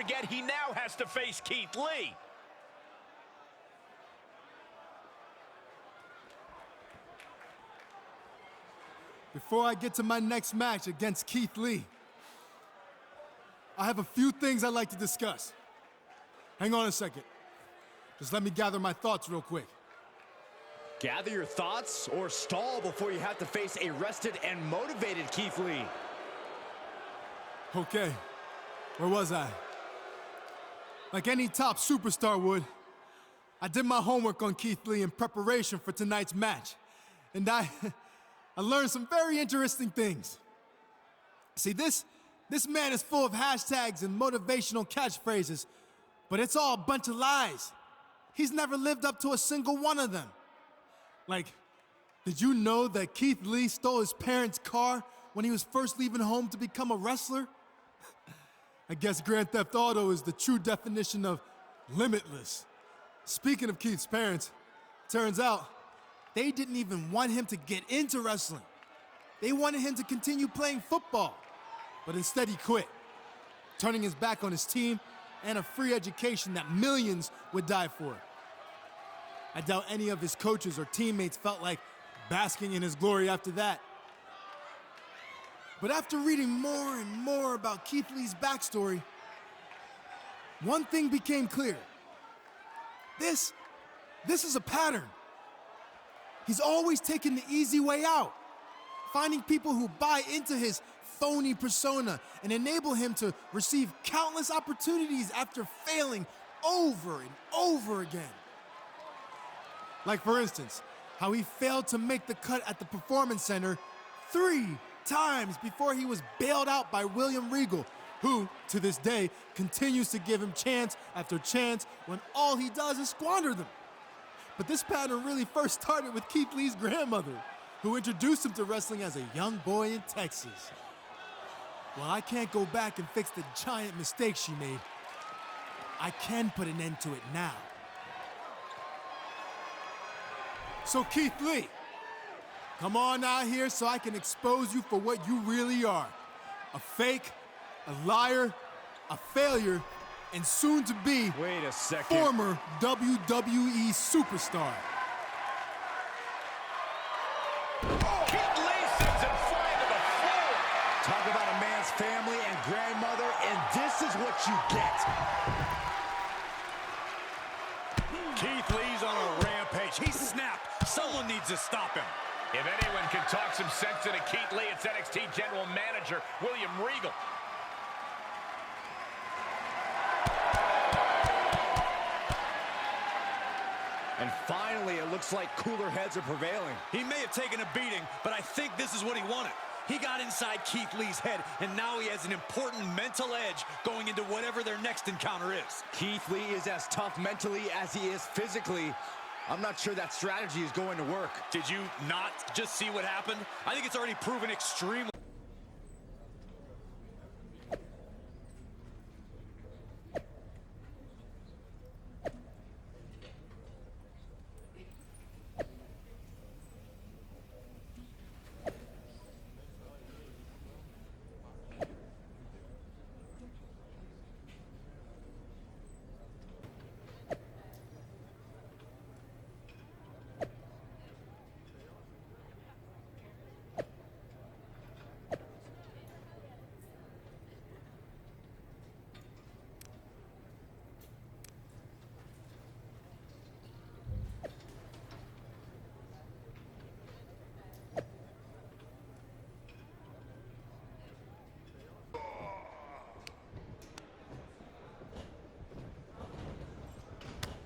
forget he now has to face Keith Lee. Before I get to my next match against Keith Lee, I have a few things I'd like to discuss. Hang on a second. Just let me gather my thoughts real quick. Gather your thoughts or stall before you have to face a rested and motivated Keith Lee. Okay, where was I? Like any top superstar would, I did my homework on Keith Lee in preparation for tonight's match. And I learned some very interesting things. See, this man is full of hashtags and motivational catchphrases, but it's all a bunch of lies. He's never lived up to a single one of them. Like, did you know that Keith Lee stole his parents' car when he was first leaving home to become a wrestler? I guess Grand Theft Auto is the true definition of limitless. Speaking of Keith's parents, turns out they didn't even want him to get into wrestling. They wanted him to continue playing football, but instead he quit, turning his back on his team and a free education that millions would die for. I doubt any of his coaches or teammates felt like basking in his glory after that. But after reading more and more about Keith Lee's backstory, one thing became clear. This is a pattern. He's always taken the easy way out, finding people who buy into his phony persona and enable him to receive countless opportunities after failing over and over again. Like, for instance, how he failed to make the cut at the Performance Center 3 times before he was bailed out by William Regal, who, to this day, continues to give him chance after chance when all he does is squander them. But this pattern really first started with Keith Lee's grandmother, who introduced him to wrestling as a young boy in Texas. While I can't go back and fix the giant mistake she made, I can put an end to it now. So Keith Lee, come on out here so I can expose you for what you really are. A fake, a liar, a failure, and soon to be Wait a second. former WWE superstar. Keith Lee sends him flying to the floor. Talk about a man's family and grandmother, and this is what you get. Keith Lee's on a rampage. He snapped. Someone needs to stop him. If anyone can talk some sense into Keith Lee, it's NXT General Manager William Regal. And finally, it looks like cooler heads are prevailing. He may have taken a beating, but I think this is what he wanted. He got inside Keith Lee's head, and now he has an important mental edge going into whatever their next encounter is. Keith Lee is as tough mentally as he is physically. I'm not sure that strategy is going to work. Did you not just see what happened? I think it's already proven extremely.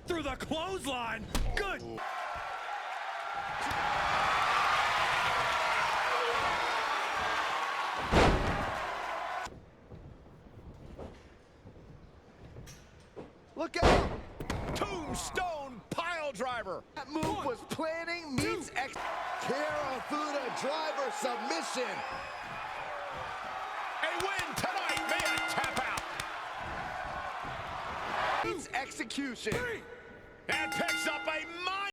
Through the clothesline. Good. Look out! Tombstone pile driver. That move was planning meets Karafuda driver submission. A win tonight via tap out. Meets execution. And picks up a